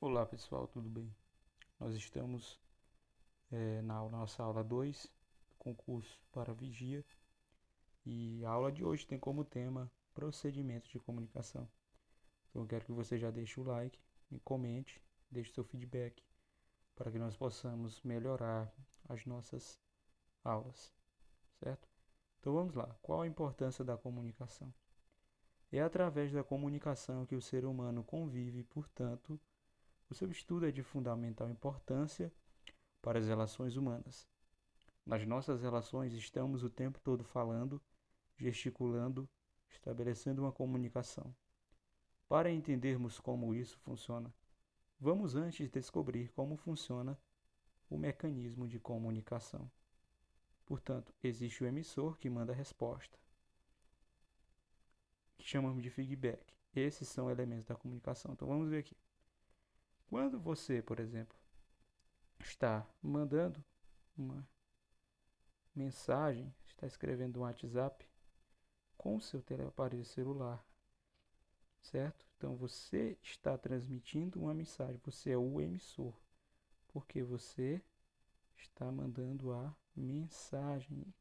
Olá pessoal, tudo bem? Nós estamos na nossa aula 2 do concurso para vigia e a aula de hoje tem como tema procedimentos de comunicação. Então eu quero que você já deixe o like e comente, deixe seu feedback para que nós possamos melhorar as nossas aulas, certo? Então vamos lá. Qual a importância da comunicação? É através da comunicação que o ser humano convive, portanto, o seu estudo é de fundamental importância para as relações humanas. Nas nossas relações, estamos o tempo todo falando, gesticulando, estabelecendo uma comunicação. Para entendermos como isso funciona, vamos antes descobrir como funciona o mecanismo de comunicação. Portanto, existe o emissor que manda a resposta, que chamamos de feedback. Esses são elementos da comunicação. Então vamos ver aqui. Quando você, por exemplo, está mandando uma mensagem, está escrevendo um WhatsApp com o seu aparelho celular, certo? Então você está transmitindo uma mensagem, você é o emissor, porque você está mandando a mensagem.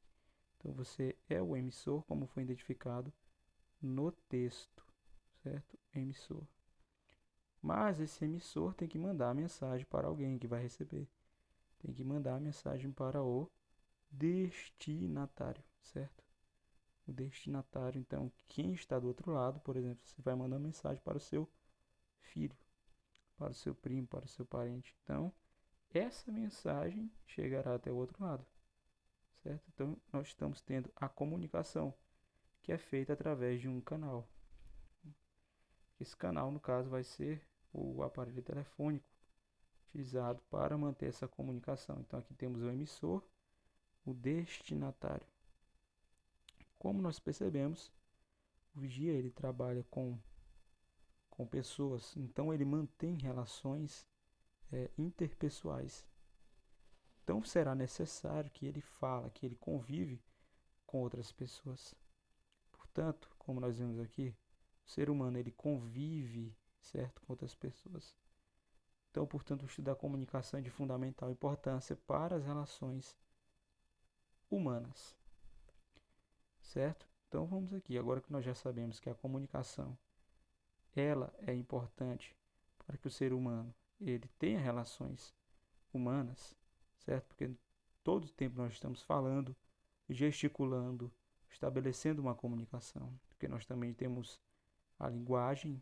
Então você é o emissor, como foi identificado no texto, certo? Emissor. Mas esse emissor tem que mandar a mensagem para alguém que vai receber. Tem que mandar a mensagem para o destinatário, certo? O destinatário, então, quem está do outro lado, por exemplo, você vai mandar uma mensagem para o seu filho, para o seu primo, para o seu parente. Então, essa mensagem chegará até o outro lado, certo? Então, nós estamos tendo a comunicação, que é feita através de um canal. Esse canal, no caso, vai ser o aparelho telefônico utilizado para manter essa comunicação. Então, aqui temos o emissor, o destinatário. Como nós percebemos, o vigia ele trabalha com pessoas, então ele mantém relações interpessoais. Então será necessário que ele fala, que ele convive com outras pessoas. Portanto, como nós vemos aqui, o ser humano ele convive, certo, com outras pessoas. Então, portanto, o estudo da comunicação é de fundamental importância para as relações humanas, certo? Então vamos aqui, agora que nós já sabemos que a comunicação ela é importante para que o ser humano ele tenha relações humanas, certo? Porque todo o tempo nós estamos falando, gesticulando, estabelecendo uma comunicação, porque nós também temos a linguagem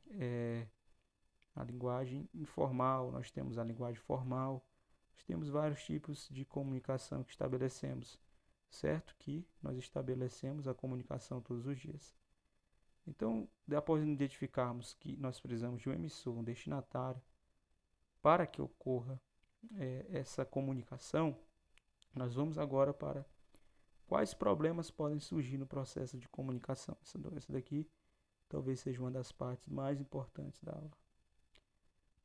informal, nós temos a linguagem formal, nós temos vários tipos de comunicação que estabelecemos, certo? Que nós estabelecemos a comunicação todos os dias. Então, após identificarmos que nós precisamos de um emissor, um destinatário, para que ocorra essa comunicação, nós vamos agora para quais problemas podem surgir no processo de comunicação. Essa daqui talvez seja uma das partes mais importantes da aula.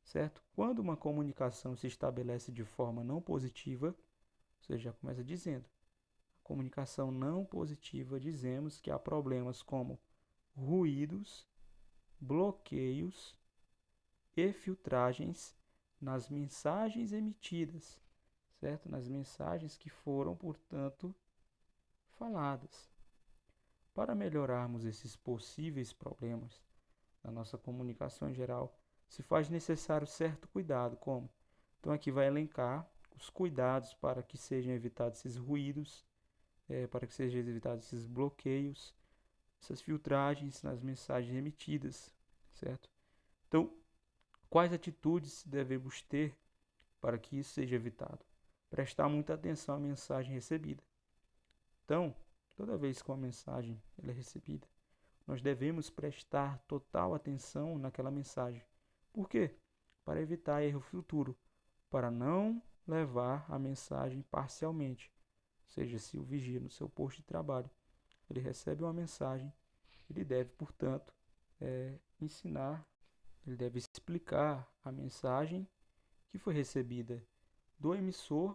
Certo? Quando uma comunicação se estabelece de forma não positiva, você já começa dizendo, comunicação não positiva, dizemos que há problemas como ruídos, bloqueios e filtragens nas mensagens emitidas, certo? Nas mensagens que foram, portanto, faladas. Para melhorarmos esses possíveis problemas na nossa comunicação em geral, se faz necessário certo cuidado, como? Então aqui vai elencar os cuidados para que sejam evitados esses ruídos, para que sejam evitados esses bloqueios, essas filtragens nas mensagens emitidas, certo? Então, quais atitudes devemos ter para que isso seja evitado? Prestar muita atenção à mensagem recebida. Então, toda vez que uma mensagem ela é recebida, nós devemos prestar total atenção naquela mensagem. Por quê? Para evitar erro futuro, para não levar a mensagem parcialmente. Ou seja, se o vigia no seu posto de trabalho, ele recebe uma mensagem, ele deve, portanto, ensinar, ele deve explicar a mensagem que foi recebida do emissor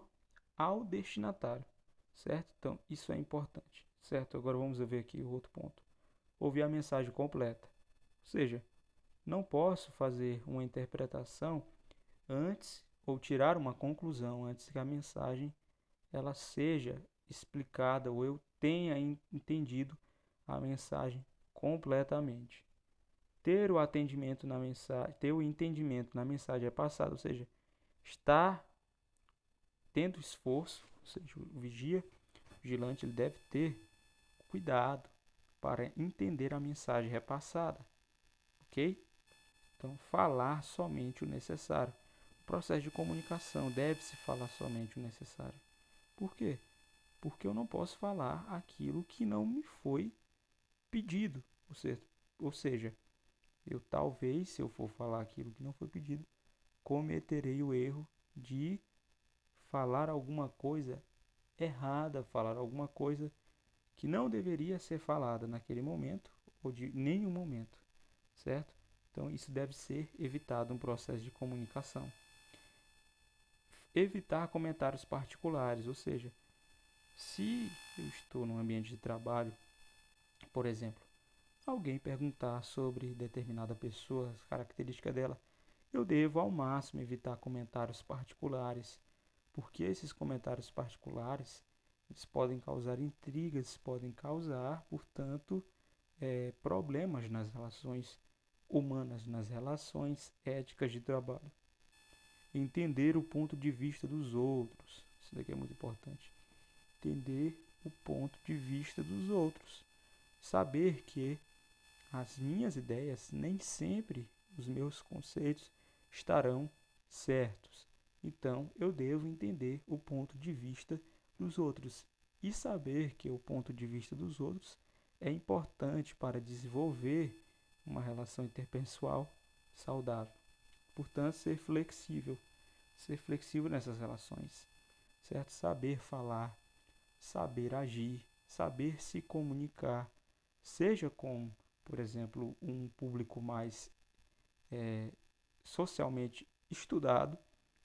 ao destinatário, certo? Então, isso é importante, certo? Agora vamos ver aqui o outro ponto. Ouvir a mensagem completa. Ou seja, não posso fazer uma interpretação antes, ou tirar uma conclusão antes que a mensagem ela seja explicada ou eu tenha entendido a mensagem completamente. Ter o atendimento na mensagem, ter o entendimento na mensagem é passada, ou seja, estar tendo esforço, ou seja, o vigilante, ele deve ter cuidado para entender a mensagem repassada, ok? Então, falar somente o necessário. O processo de comunicação deve-se falar somente o necessário. Por quê? Porque eu não posso falar aquilo que não me foi pedido. Ou seja, eu talvez, se eu for falar aquilo que não foi pedido, cometerei o erro de falar alguma coisa errada, falar alguma coisa que não deveria ser falada naquele momento ou de nenhum momento, certo? Então isso deve ser evitado no processo de comunicação. Evitar comentários particulares, ou seja, se eu estou num ambiente de trabalho, por exemplo, alguém perguntar sobre determinada pessoa, as características dela, eu devo ao máximo evitar comentários particulares, porque esses comentários particulares eles podem causar intrigas, podem causar, portanto, problemas nas relações humanas, nas relações éticas de trabalho. Entender o ponto de vista dos outros, isso daqui é muito importante. Entender o ponto de vista dos outros. Saber que as minhas ideias, nem sempre os meus conceitos estarão certos. Então, eu devo entender o ponto de vista dos outros e saber que o ponto de vista dos outros é importante para desenvolver uma relação interpessoal saudável. Portanto, ser flexível nessas relações, certo? Saber falar, saber agir, saber se comunicar, seja com, por exemplo, um público mais socialmente estudado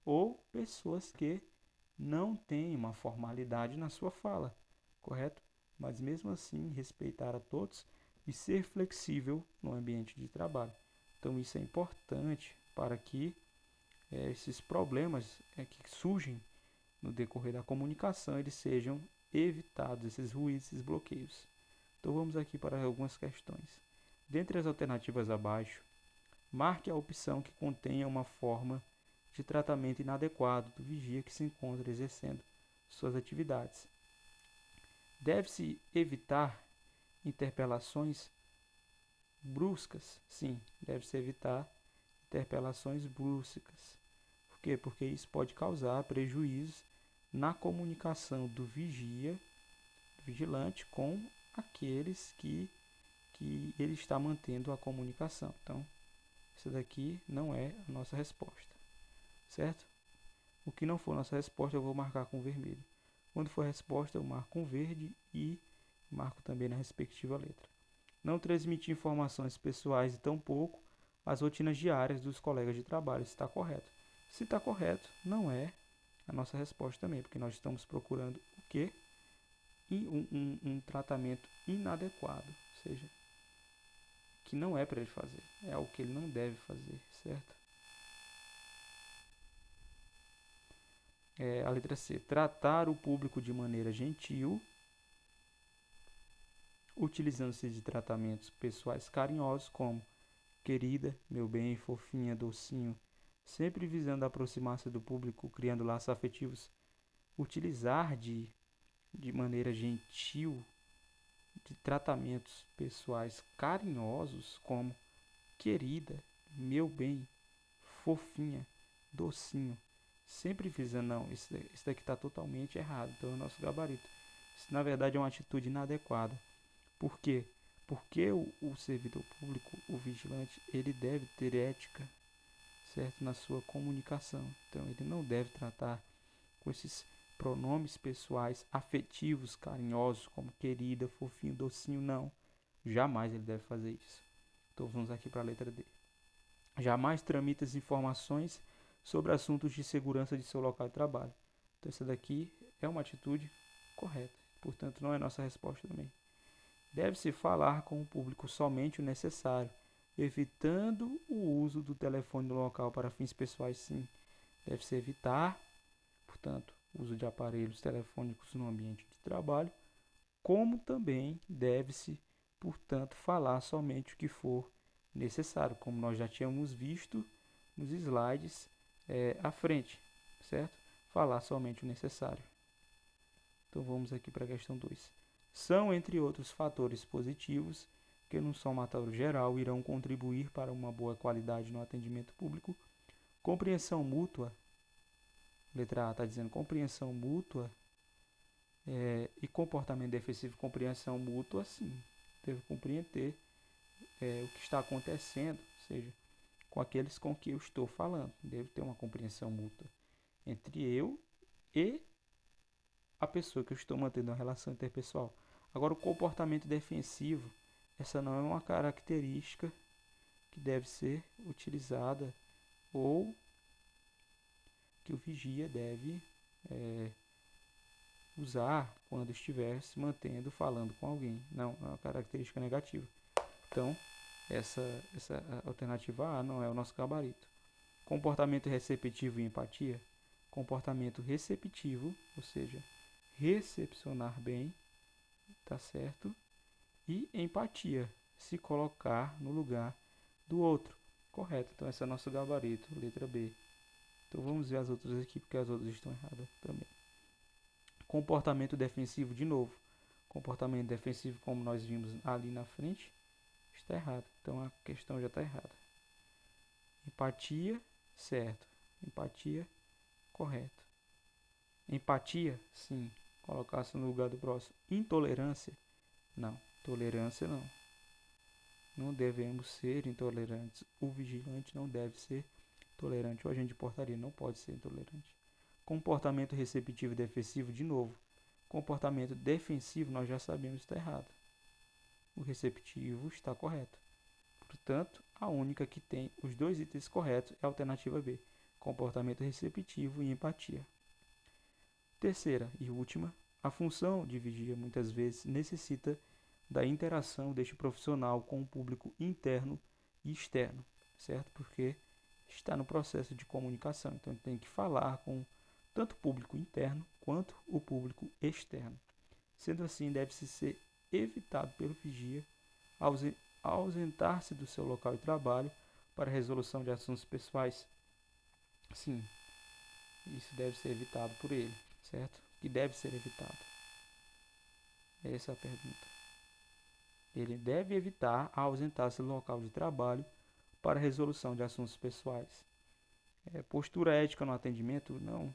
ou pessoas que não têm uma formalidade na sua fala, correto? Mas mesmo assim respeitar a todos e ser flexível no ambiente de trabalho. Então isso é importante para que esses problemas que surgem no decorrer da comunicação eles sejam evitados, esses ruídos, esses bloqueios. Então vamos aqui para algumas questões. Dentre as alternativas abaixo, marque a opção que contenha uma forma de tratamento inadequado do vigia que se encontra exercendo suas atividades. Deve-se evitar interpelações bruscas. Sim, deve-se evitar interpelações bruscas. Por quê? Porque isso pode causar prejuízos na comunicação do vigilante, com aqueles que ele está mantendo a comunicação. Então, essa daqui não é a nossa resposta, certo? O que não for nossa resposta eu vou marcar com vermelho. Quando for resposta eu marco com verde e marco também na respectiva letra. Não transmitir informações pessoais e tampouco as rotinas diárias dos colegas de trabalho, se está correto. Se está correto, não é a nossa resposta também, porque nós estamos procurando o quê? Um tratamento inadequado, ou seja, que não é para ele fazer, é algo que ele não deve fazer, certo? A letra C, tratar o público de maneira gentil, utilizando-se de tratamentos pessoais carinhosos como querida, meu bem, fofinha, docinho, sempre visando aproximar-se do público, criando laços afetivos. Utilizar de maneira gentil de tratamentos pessoais carinhosos como querida, meu bem, fofinha, docinho, sempre visando, não, isso daqui está totalmente errado, então é o nosso gabarito. Isso na verdade é uma atitude inadequada. Por quê? Porque o servidor público, o vigilante, ele deve ter ética, certo, na sua comunicação. Então ele não deve tratar com esses pronomes pessoais afetivos, carinhosos, como querida, fofinho, docinho, não. Jamais ele deve fazer isso. Então vamos aqui para a letra D. Jamais tramita as informações sobre assuntos de segurança de seu local de trabalho. Então essa daqui é uma atitude correta. Portanto, não é nossa resposta também. Deve-se falar com o público somente o necessário, evitando o uso do telefone no local para fins pessoais, sim. Deve-se evitar, portanto, o uso de aparelhos telefônicos no ambiente de trabalho, como também deve-se, portanto, falar somente o que for necessário, como nós já tínhamos visto nos slides à frente, certo? Falar somente o necessário. Então vamos aqui para a questão 2. São, entre outros fatores positivos, que no somatório geral irão contribuir para uma boa qualidade no atendimento público, compreensão mútua, letra A está dizendo compreensão mútua, e comportamento defensivo. Compreensão mútua, sim, deve compreender o que está acontecendo, ou seja, com aqueles com que eu estou falando. Deve ter uma compreensão mútua entre eu e a pessoa que eu estou mantendo uma relação interpessoal. Agora, o comportamento defensivo, essa não é uma característica que deve ser utilizada ou que o vigia deve usar quando estiver se mantendo falando com alguém. Não, é uma característica negativa. Então, essa alternativa A não é o nosso gabarito. Comportamento receptivo e empatia. Comportamento receptivo, ou seja, recepcionar bem, tá certo? E empatia, se colocar no lugar do outro. Correto, então esse é o nosso gabarito, letra B. Então vamos ver as outras aqui, porque as outras estão erradas também. Comportamento defensivo de novo. Comportamento defensivo, como nós vimos ali na frente, está errado. Então a questão já está errada. Empatia, certo. Empatia, correto. Empatia, sim. Colocar-se no lugar do próximo. Intolerância, não. Tolerância, não. Não devemos ser intolerantes. O vigilante não deve ser tolerante. O agente de portaria não pode ser intolerante. Comportamento receptivo e defensivo, de novo. Comportamento defensivo, nós já sabemos que está errado. O receptivo está correto. Portanto, a única que tem os dois itens corretos é a alternativa B. Comportamento receptivo e empatia. Terceira e última, a função de vigia muitas vezes necessita da interação deste profissional com o público interno e externo, certo? Porque está no processo de comunicação, então ele tem que falar com tanto o público interno quanto o público externo. Sendo assim, deve-se ser evitado pelo vigia ausentar-se do seu local de trabalho para a resolução de assuntos pessoais. Sim, isso deve ser evitado por ele, certo? Que deve ser evitado. Essa é a pergunta. Ele deve evitar ausentar-se do local de trabalho para a resolução de assuntos pessoais. Postura ética no atendimento, não.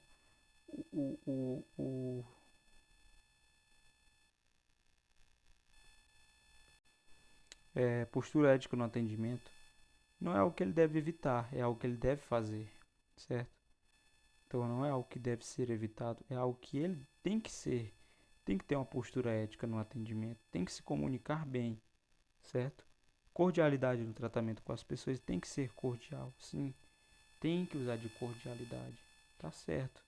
Postura ética no atendimento não é algo que ele deve evitar, é algo que ele deve fazer, certo? Então não é algo que deve ser evitado, é algo que ele tem que ser. Tem que ter uma postura ética no atendimento, tem que se comunicar bem, certo? Cordialidade no tratamento com as pessoas, tem que ser cordial, sim. Tem que usar de cordialidade, tá certo.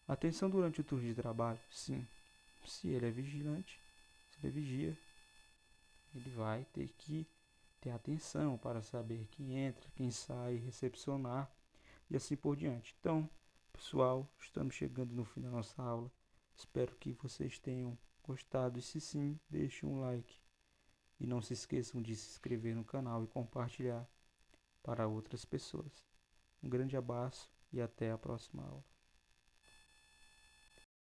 Atenção durante o turno de trabalho, sim. Se ele é vigilante, se ele vigia, ele vai ter que ter atenção para saber quem entra, quem sai, recepcionar e assim por diante. Então, pessoal, estamos chegando no fim da nossa aula. Espero que vocês tenham gostado e se sim, deixe um like. E não se esqueçam de se inscrever no canal e compartilhar para outras pessoas. Um grande abraço e até a próxima aula.